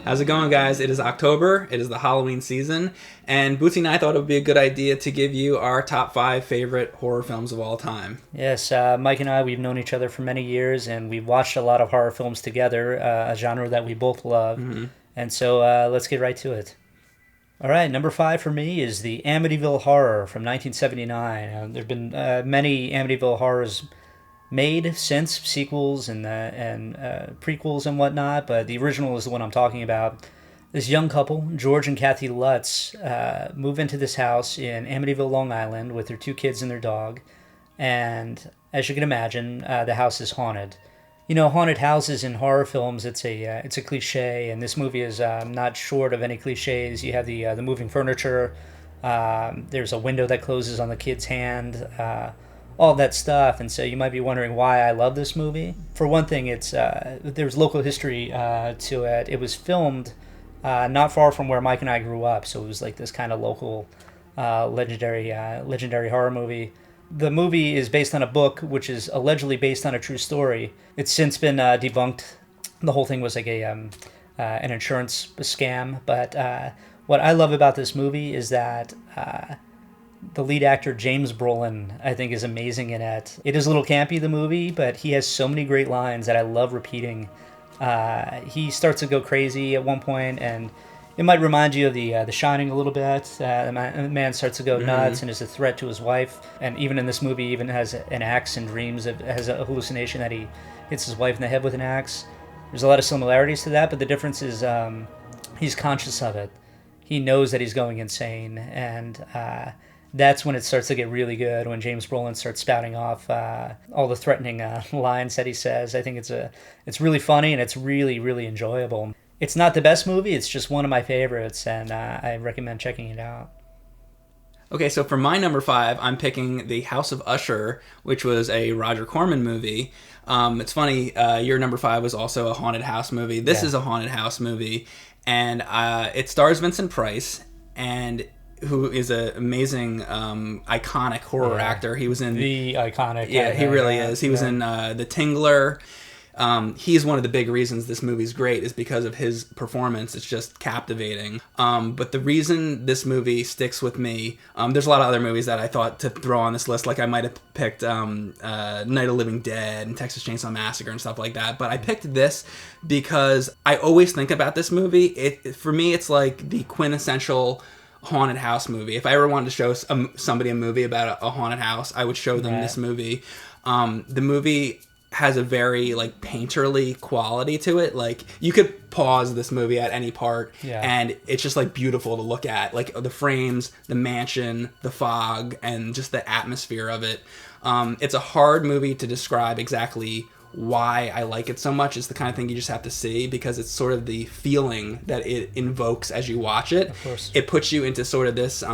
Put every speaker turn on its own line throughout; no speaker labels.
How's it going, guys? It is October. It is the Halloween season, and Bootsy and I thought it would be a good idea to give you our top 5 favorite horror films of all time.
Yes, Mike and I, we've known each other for many years, and we've watched a lot of horror films together, a genre that we both love. And so let's get right to it. All right, number 5 for me is the Amityville Horror from 1979. There have been many Amityville Horrors made since, sequels and prequels and whatnot, but the original is the one I'm talking about. This young couple, George and Kathy Lutz, move into this house in Amityville, Long Island, with their 2 kids and their dog. And as you can imagine, the house is haunted. You know, haunted houses in horror films, it's a cliche, and this movie is not short of any cliches. You have the moving furniture. There's a window that closes on the kid's hand. All that stuff, and so you might be wondering why I love this movie. For one thing, there's local history to it. It was filmed not far from where Mike and I grew up, so it was like this kind of local legendary horror movie. The movie is based on a book, which is allegedly based on a true story. It's since been debunked. The whole thing was like an insurance scam, but what I love about this movie is that the lead actor, James Brolin, I think is amazing in it. It is a little campy, the movie, but he has so many great lines that I love repeating. He starts to go crazy at one point, and it might remind you of the Shining a little bit. The man starts to go nuts and is a threat to his wife. And even in this movie, he even has an axe in dreams. It has a hallucination that he hits his wife in the head with an axe. There's a lot of similarities to that, but the difference is he's conscious of it. He knows that he's going insane, and that's when it starts to get really good, when James Brolin starts spouting off all the threatening lines that he says. I think it's really funny, and it's really, really enjoyable. It's not the best movie, it's just one of my favorites, and I recommend checking it out.
Okay, so for my number 5, I'm picking The House of Usher, which was a Roger Corman movie. It's funny, your number 5 was also a haunted house movie. This is a haunted house movie, and it stars Vincent Price, and who is an amazing, iconic horror actor. He was in...
The iconic.
Yeah, he really is. He was in The Tingler. He's one of the big reasons this movie's great is because of his performance. It's just captivating. But the reason this movie sticks with me, there's a lot of other movies that I thought to throw on this list, like I might have picked Night of Living Dead and Texas Chainsaw Massacre and stuff like that. But I picked this because I always think about this movie. For me, it's like the quintessential haunted house movie. If I ever wanted to show somebody a movie about a haunted house, I would show them this movie. The movie has a very like painterly quality to it. Like you could pause this movie at any part and it's just like beautiful to look at, like the frames, the mansion, the fog, and just the atmosphere of it. It's a hard movie to describe exactly why I like it so much. It's the kind of thing you just have to see, because it's sort of the feeling that it invokes as you watch it.
Of course.
It puts you into sort of this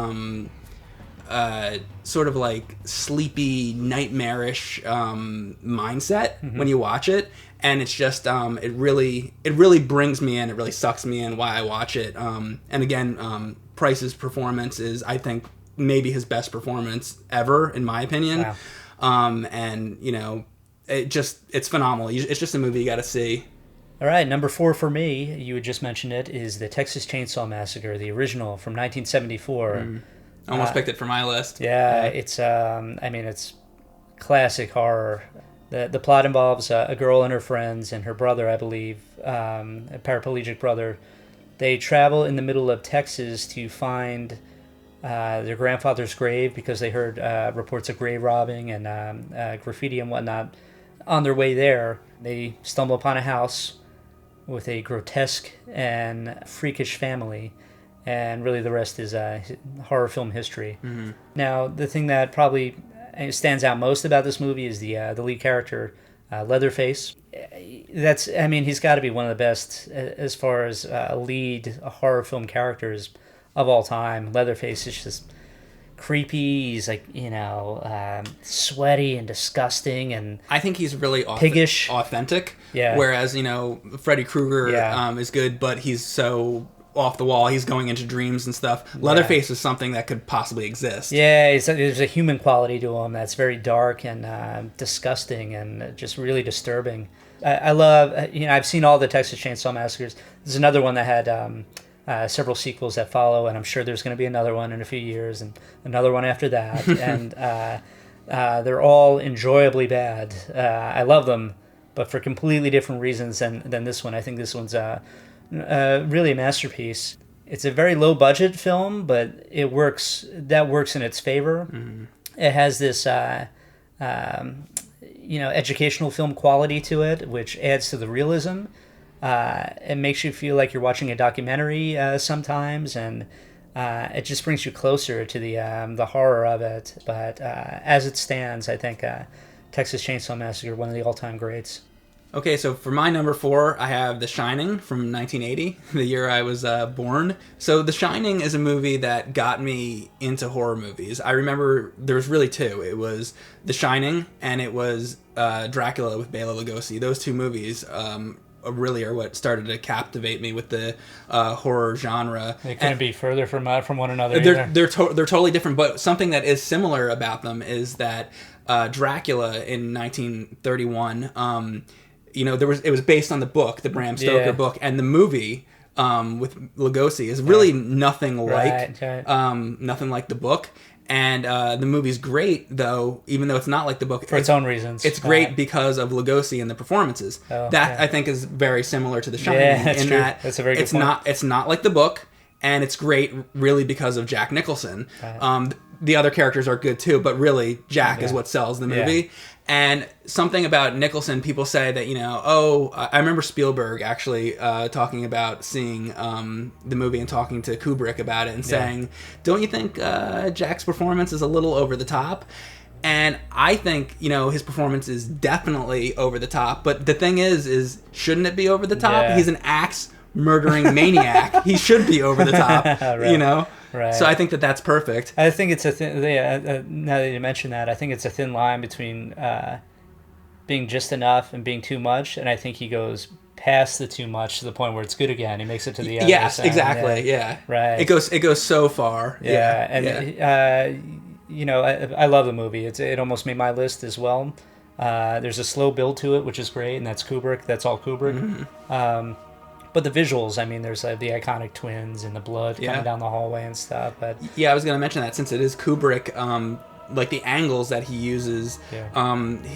sort of like sleepy, nightmarish mindset when you watch it, and it's just it really brings me in. It really sucks me in why I watch it. And again, Price's performance is, I think, maybe his best performance ever, in my opinion.
Wow.
And you know, it's phenomenal. It's just a movie you got to see.
All right, number 4 for me, you had just mentioned it, is the Texas Chainsaw Massacre, the original from 1974.
Almost picked it for my list.
Yeah, it's it's classic horror. The plot involves a girl and her friends and her brother, I believe, a paraplegic brother. They travel in the middle of Texas to find their grandfather's grave, because they heard reports of grave robbing and graffiti and whatnot. On their way there, they stumble upon a house with a grotesque and freakish family, and really the rest is horror film history. Now, the thing that probably stands out most about this movie is the lead character, Leatherface. He's got to be one of the best as far as lead horror film characters of all time. Leatherface is just creepy. He's like, sweaty and disgusting, and
I think he's really
piggish,
authentic.
Yeah.
Whereas Freddy Krueger is good, but he's so off the wall. He's going into dreams and stuff. Leatherface is something that could possibly exist.
Yeah, there's a human quality to him that's very dark and disgusting and just really disturbing. I love, I've seen all the Texas Chainsaw Massacres. There's another one that had several sequels that follow, and I'm sure there's going to be another one in a few years and another one after that. And they're all enjoyably bad. I love them, but for completely different reasons than this one. I think this one's really a masterpiece. It's a very low budget film, but it works. That works in its favor. Mm-hmm. It has this, educational film quality to it, which adds to the realism. It makes you feel like you're watching a documentary sometimes, and it just brings you closer to the horror of it. But as it stands, I think Texas Chainsaw Massacre, one of the all-time greats.
Okay, so for my number 4, I have The Shining from 1980, the year I was born. So The Shining is a movie that got me into horror movies. I remember there was really 2. It was The Shining and it was Dracula with Bela Lugosi. Those 2 movies really are what started to captivate me with the horror genre.
They couldn't be further from one another.
They're totally different, but something that is similar about them is that Dracula in 1931. It was based on the book, the Bram Stoker book, and the movie with Lugosi is really nothing like nothing like the book. And the movie's great, though, even though it's not like the book.
For its own reasons.
It's great because of Lugosi and the performances. I think is very similar to The Shining.
That's true. That's a very good point.
It's not like the book, and it's great really because of Jack Nicholson. The other characters are good too, but really Jack is what sells the movie. Yeah. And something about Nicholson, people say that, I remember Spielberg actually talking about seeing the movie and talking to Kubrick about it and saying, don't you think Jack's performance is a little over the top? And I think, his performance is definitely over the top. But the thing is shouldn't it be over the top? Yeah. He's an axe murdering maniac. He should be over the top,
right. Right.
So I think that's perfect.
I think it's now that you mention that, I think it's a thin line between being just enough and being too much, and I think he goes past the too much to the point where it's good again. He makes it to the other
Yes,
side.
exactly. Yeah.
Right.
It goes so far.
Yeah. I love the movie. It almost made my list as well. There's a slow build to it, which is great, and that's Kubrick. That's all Kubrick. Mm-hmm. But the visuals, there's the iconic twins and the blood coming down the hallway and stuff. But
yeah, I was going to mention that since it is Kubrick, like the angles that he uses,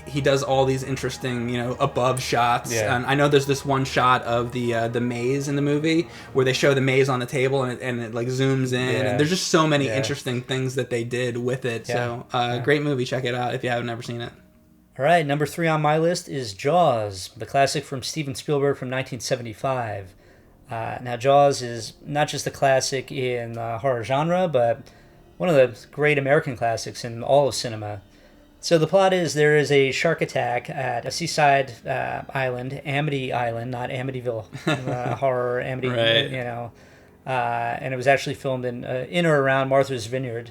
he does all these interesting, above shots. Yeah. And I know there's this one shot of the maze in the movie where they show the maze on the table and it like zooms in. Yeah. And there's just so many interesting things that they did with it. Yeah. So great movie. Check it out if you haven't ever seen it.
All right, number 3 on my list is Jaws, the classic from Steven Spielberg from 1975. Now, Jaws is not just a classic in the horror genre, but one of the great American classics in all of cinema. So the plot is there is a shark attack at a seaside island, Amity Island, not Amityville Horror, Amity, right. And it was actually filmed in or around Martha's Vineyard.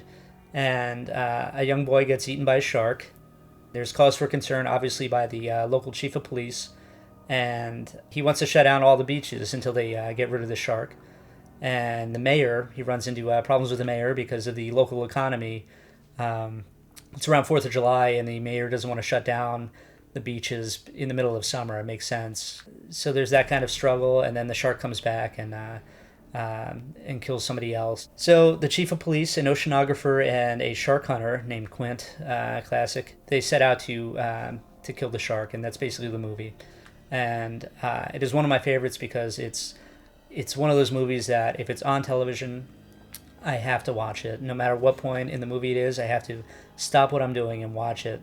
And a young boy gets eaten by a shark. There's cause for concern, obviously, by the local chief of police, and he wants to shut down all the beaches until they get rid of the shark. And the mayor, he runs into problems with the mayor because of the local economy. It's around 4th of July, and the mayor doesn't want to shut down the beaches in the middle of summer. It makes sense. So there's that kind of struggle, and then the shark comes back and kills somebody else. So the chief of police, an oceanographer, and a shark hunter named Quint, classic, they set out to kill the shark, and that's basically the movie. And it is one of my favorites because it's one of those movies that if it's on television, I have to watch it. No matter what point in the movie it is, I have to stop what I'm doing and watch it.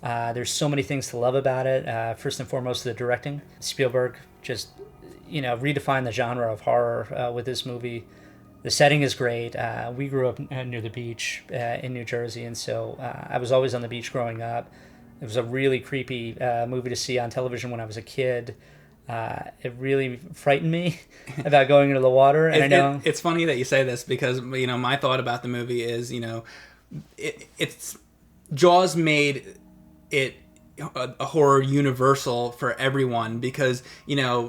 There's so many things to love about it. First and foremost, the directing. Spielberg just redefine the genre of horror with this movie. The setting is great. We grew up near the beach in New Jersey, and so I was always on the beach growing up. It was a really creepy movie to see on television when I was a kid. It really frightened me about going into the water. And
it's funny that you say this because my thought about the movie is it's Jaws made it a horror universal for everyone, because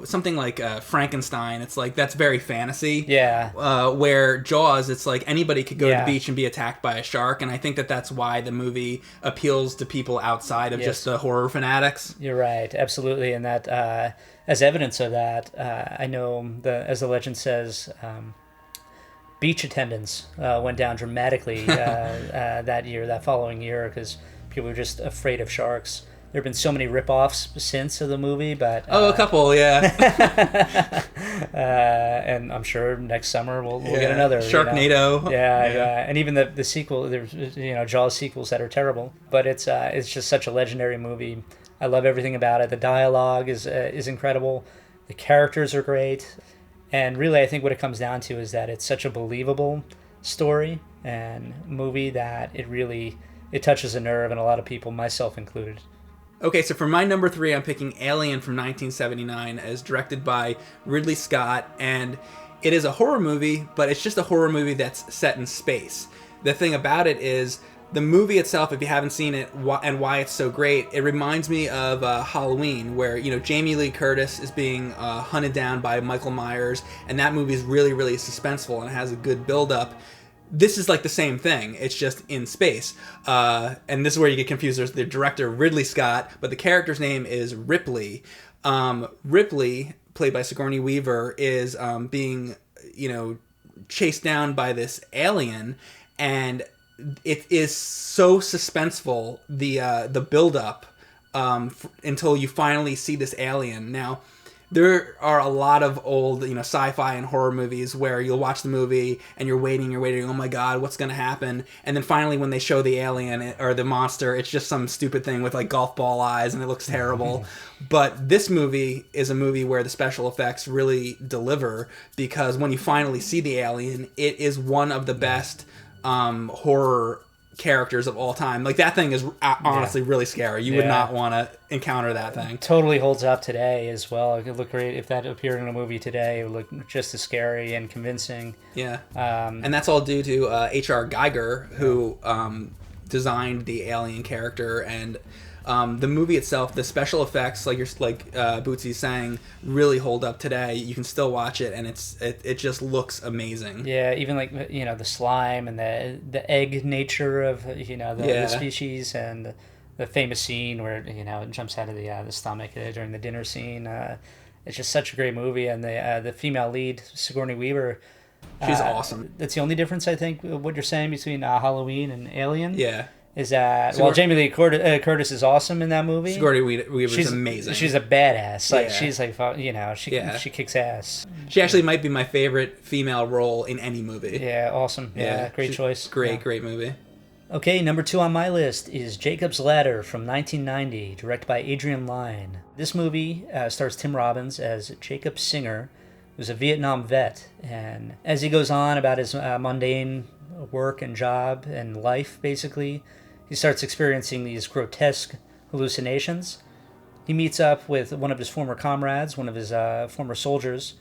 something like Frankenstein, it's like that's very fantasy.
Yeah.
Where Jaws, it's like anybody could go to
Yeah.
the beach and be attacked by a shark, and I think that's why the movie appeals to people outside of just the horror fanatics.
You're right, absolutely, and that as evidence of that, I know as the legend says. Beach attendance went down dramatically that following year, because people were just afraid of sharks. There have been so many rip-offs since of the movie, but
a couple, yeah.
and I'm sure next summer we'll get another
Sharknado.
Yeah, and even the sequel. There's Jaws sequels that are terrible, but it's just such a legendary movie. I love everything about it. The dialogue is incredible. The characters are great. And really, I think what it comes down to is that it's such a believable story and movie that it touches a nerve in a lot of people, myself included.
Okay, so for my number 3, I'm picking Alien from 1979, as directed by Ridley Scott, and it is a horror movie, but it's just a horror movie that's set in space. The thing about it is, the movie itself, if you haven't seen it, and why it's so great, it reminds me of Halloween, where Jamie Lee Curtis is being hunted down by Michael Myers, and that movie is really, really suspenseful and has a good build-up. This is like the same thing. It's just in space, and this is where you get confused. There's the director Ridley Scott, but the character's name is Ripley. Ripley, played by Sigourney Weaver, is being chased down by this alien, and it is so suspenseful, the build up until you finally see this alien. Now, there are a lot of old sci-fi and horror movies where you'll watch the movie and you're waiting, oh my god, what's gonna happen? And then finally when they show the alien or the monster, it's just some stupid thing with like golf ball eyes and it looks terrible. But this movie is a movie where the special effects really deliver, because when you finally see the alien, it is one of the best horror characters of all time. Like, that thing is honestly really scary. You would not want to encounter that thing.
Totally holds up today as well. It could look great if that appeared in a movie today. It would look just as scary and convincing.
Yeah. And that's all due to H.R. Geiger, who designed the alien character, and the movie itself, the special effects, like Bootsy's saying, really hold up today. You can still watch it, and it just looks amazing.
Yeah, even like the slime and the egg nature of the species, and the famous scene where it jumps out of the stomach during the dinner scene. It's just such a great movie, and the female lead, Sigourney Weaver.
She's awesome.
That's the only difference, I think, what you're saying between Halloween and Alien.
Yeah.
Is that Jamie Lee Curtis is awesome in that movie.
Sigourney Weaver's amazing.
She's a badass. Like she's like she kicks ass.
She actually might be my favorite female role in any movie.
Yeah, awesome. Yeah, great choice.
Great movie.
Okay, number 2 on my list is Jacob's Ladder from 1990, directed by Adrian Lyne. This movie stars Tim Robbins as Jacob Singer, who's a Vietnam vet, and as he goes on about his mundane work and job and life, basically, he starts experiencing these grotesque hallucinations. He meets up with one of his former comrades, one of his former soldiers,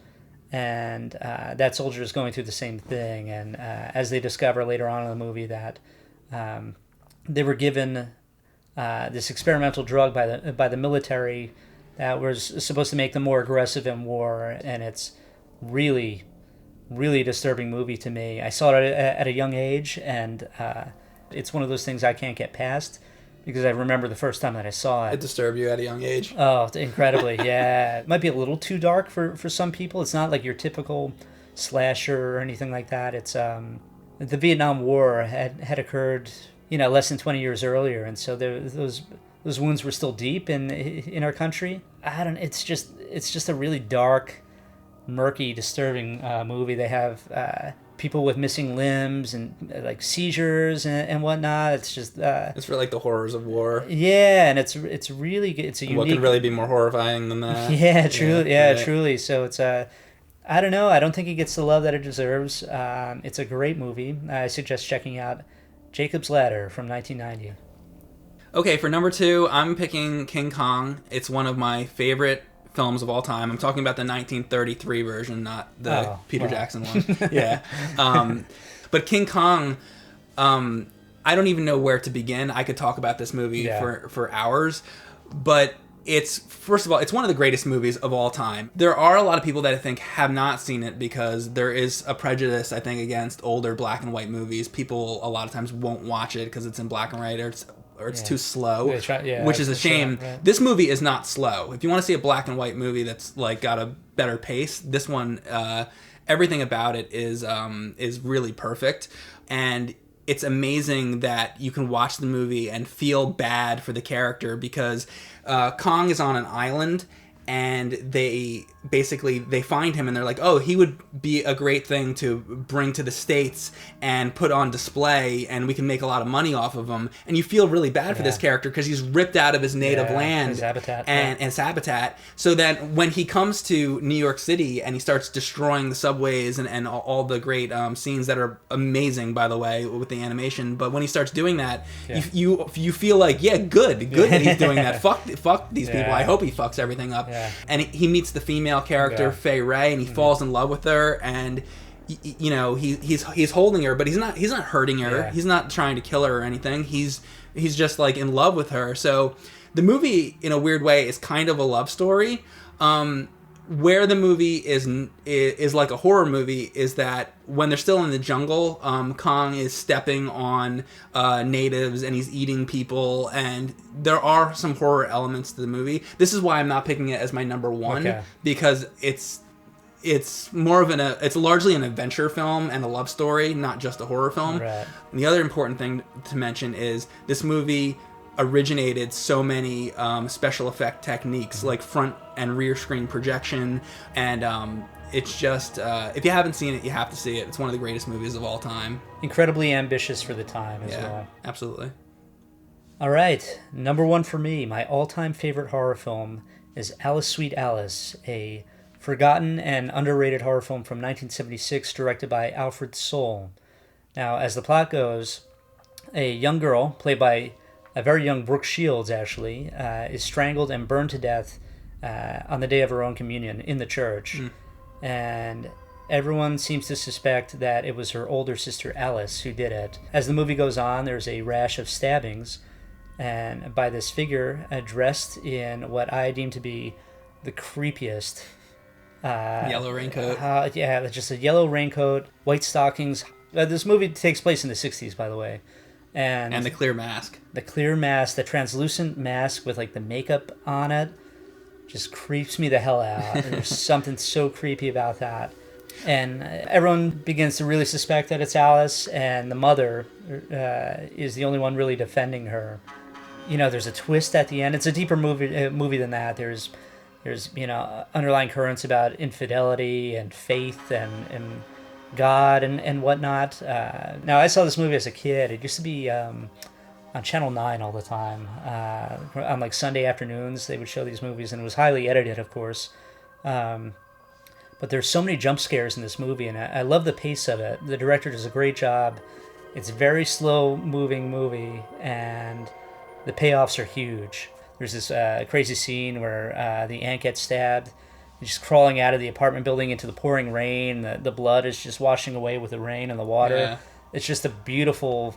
and that soldier is going through the same thing. And as they discover later on in the movie that they were given this experimental drug by the military that was supposed to make them more aggressive in war, and it's really, really disturbing movie to me. I saw it at a young age, and it's one of those things I can't get past, because I remember the first time that I saw it.
It disturbed you at a young age?
Oh, incredibly, yeah. It might be a little too dark for some people. It's not like your typical slasher or anything like that. It's the Vietnam War had occurred, less than 20 years earlier, and so those wounds were still deep in our country. It's just a really dark, murky, disturbing movie. They have people with missing limbs and like seizures and whatnot. It's just
it's for like the horrors of war.
Yeah, and it's really good. It's a unique.
What can really be more horrifying than that?
Yeah, truly. Yeah, right. Truly. So it's I don't know. I don't think it gets the love that it deserves. It's a great movie. I suggest checking out Jacob's Ladder from 1990.
Okay, for number 2, I'm picking King Kong. It's one of my favorite films of all time. I'm talking about the 1933 version, not the Peter Jackson one. Yeah. But King Kong, I don't even know where to begin. I could talk about this movie for hours. but it's, first of all, it's one of the greatest movies of all time. There are a lot of people that I think have not seen it because there is a prejudice, I think, against older black and white movies. People a lot of times won't watch it because it's in black and white, or it's too slow, which is a shame. Right. This movie is not slow. If you want to see a black and white movie that's like got a better pace, this one, everything about it is really perfect. And it's amazing that you can watch the movie and feel bad for the character because Kong is on an island, and they find him and they're like, oh, he would be a great thing to bring to the States and put on display, and we can make a lot of money off of him. And you feel really bad for this character because he's ripped out of his native land, his habitat, and his habitat. So that when he comes to New York City and he starts destroying the subways and all the great scenes that are amazing, by the way, with the animation, but when he starts doing that, you feel like, good that he's doing that. Fuck these people. I hope he fucks everything up. And he meets the female character, Fay Ray, and he falls in love with her, and you know, he's holding her, but he's not hurting her. He's not trying to kill her or anything. He's just like in love with her. So the movie, in a weird way, is kind of a love story. Where the movie is like a horror movie is that when they're still in the jungle, Kong is stepping on natives and he's eating people, and there are some horror elements to the movie. This is why I'm not picking it as my number one, because it's more of it's largely an adventure film and a love story, not just a horror film. Right. And the other important thing to mention is this movie originated so many special effect techniques, like front and rear screen projection, and it's just, if you haven't seen it, you have to see it. It's one of the greatest movies of all time.
Incredibly ambitious for the time as well.
Absolutely.
All right, number one for me, my all-time favorite horror film is Alice, Sweet Alice, a forgotten and underrated horror film from 1976 directed by Alfred Soule. Now, as the plot goes, a young girl, played by a very young Brooke Shields, actually, is strangled and burned to death on the day of her own communion in the church. And everyone seems to suspect that it was her older sister Alice who did it. As the movie goes on, there's a rash of stabbings, and by this figure dressed in what I deem to be the creepiest...
yellow raincoat.
Just a yellow raincoat, white stockings. This movie takes place in the 60s, by the way. And
the clear mask.
The clear mask, the translucent mask with like the makeup on it, just creeps me the hell out. There's something so creepy about that. And everyone begins to really suspect that it's Alice, and the mother is the only one really defending her. You know, there's a twist at the end. It's a deeper movie than that. There's underlying currents about infidelity and faith and God and whatnot. Now, I saw this movie as a kid. It used to be on Channel 9 all the time. On like Sunday afternoons, they would show these movies, and it was highly edited, of course. But there's so many jump scares in this movie, and I love the pace of it. The director does a great job. It's a very slow-moving movie, and the payoffs are huge. There's this crazy scene where the aunt gets stabbed. Just crawling out of the apartment building into the pouring rain. The blood is just washing away with the rain and the water. Yeah. It's just a beautiful,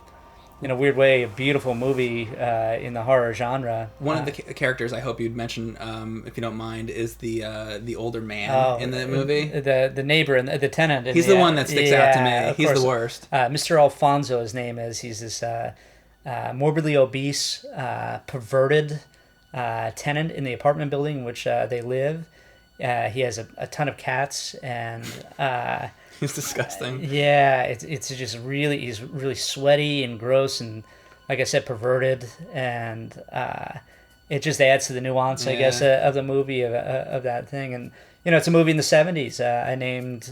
in a weird way, a beautiful movie in the horror genre.
One of the characters I hope you'd mention, if you don't mind, is the older man in the movie.
The neighbor and the tenant.
He's the one that sticks out to me. He's the worst.
Mr. Alfonso, his name is. He's this morbidly obese, perverted tenant in the apartment building in which they live. He has a ton of cats, and
he's disgusting.
It's just he's really sweaty and gross, and like I said, perverted, and it just adds to the nuance, I guess, of the movie of that thing. And it's a movie in the 70s. I named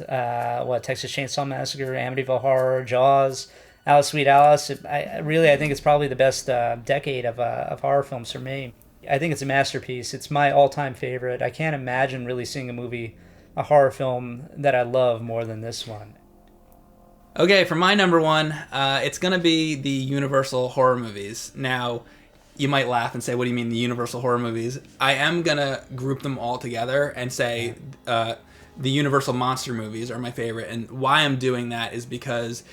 Texas Chainsaw Massacre, Amityville Horror, Jaws, Alice, Sweet Alice. I think it's probably the best decade of horror films for me. I think it's a masterpiece. It's my all-time favorite. I can't imagine really seeing a horror film that I love more than this one.
Okay, for my number one, it's going to be the Universal horror movies. Now, you might laugh and say, what do you mean the Universal horror movies? I am going to group them all together and say the Universal monster movies are my favorite. And why I'm doing that is because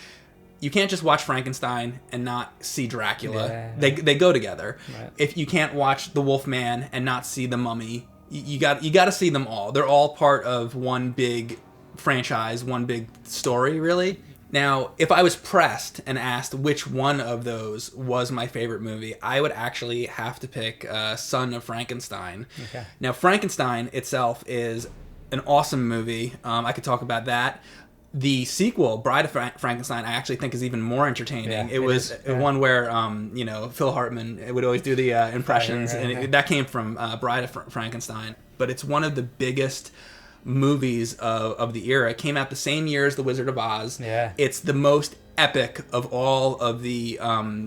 you can't just watch Frankenstein and not see Dracula.
Yeah.
They go together.
Right.
If you can't watch The Wolfman and not see The Mummy, you got to see them all. They're all part of one big franchise, one big story, really. Now, if I was pressed and asked which one of those was my favorite movie, I would actually have to pick Son of Frankenstein.
Okay.
Now, Frankenstein itself is an awesome movie. I could talk about that. The sequel, Bride of Frankenstein, I actually think is even more entertaining.
Yeah,
it was one where, Phil Hartman would always do the impressions, and that came from Bride of Frankenstein. But it's one of the biggest movies of the era. It came out the same year as The Wizard of Oz.
Yeah.
It's the most epic of all of the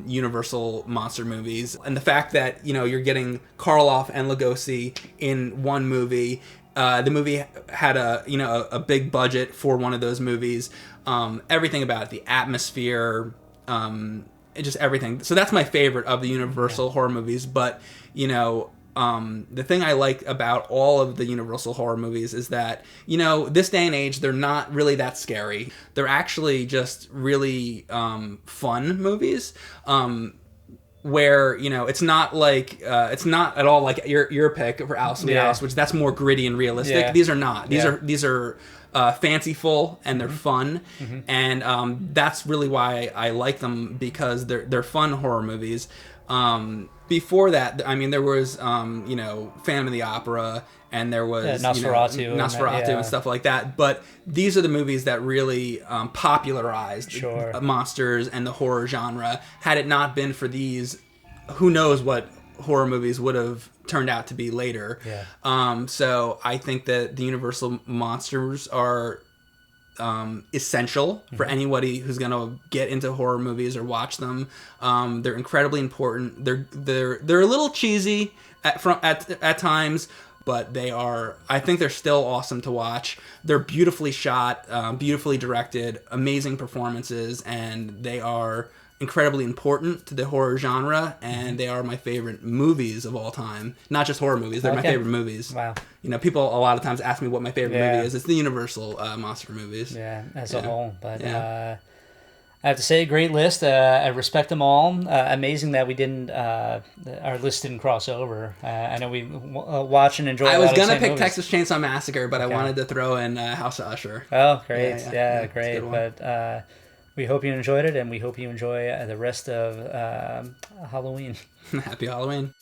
Universal monster movies. And the fact that, you're getting Karloff and Lugosi in one movie. The movie had a big budget for one of those movies. Everything about it, the atmosphere, just everything. So that's my favorite of the Universal horror movies. But, the thing I like about all of the Universal horror movies is that, this day and age, they're not really that scary. They're actually just really fun movies. Where it's not like it's not at all like your pick for Alice in the House, which that's more gritty and realistic.
Yeah.
These are not. These are fanciful and they're fun, and that's really why I like them, because they're fun horror movies. Before that, I mean, there was Phantom of the Opera, and there was
Nosferatu,
and stuff like that. But these are the movies that really popularized monsters and the horror genre. Had it not been for these, who knows what horror movies would have turned out to be later.
Yeah.
So I think that the Universal monsters are essential for anybody who's gonna get into horror movies or watch them. They're incredibly important. They're a little cheesy at times, but I think they're still awesome to watch. They're beautifully shot, beautifully directed, amazing performances, and they are incredibly important to the horror genre, and they are my favorite movies of all time. Not just horror movies, they're my favorite movies.
Wow.
People a lot of times ask me what my favorite movie is. It's the Universal monster movies.
Yeah, as a whole. But I have to say, great list. I respect them all. Amazing that we didn't, our list didn't cross over. I know we watch and enjoy
I
a
was
lot of
going to
same
pick
movies.
Texas Chainsaw Massacre, but I wanted to throw in House of Usher.
Oh, great. Yeah,
it's a
great.
good one.
But we hope you enjoyed it, and we hope you enjoy the rest of Halloween.
Happy Halloween.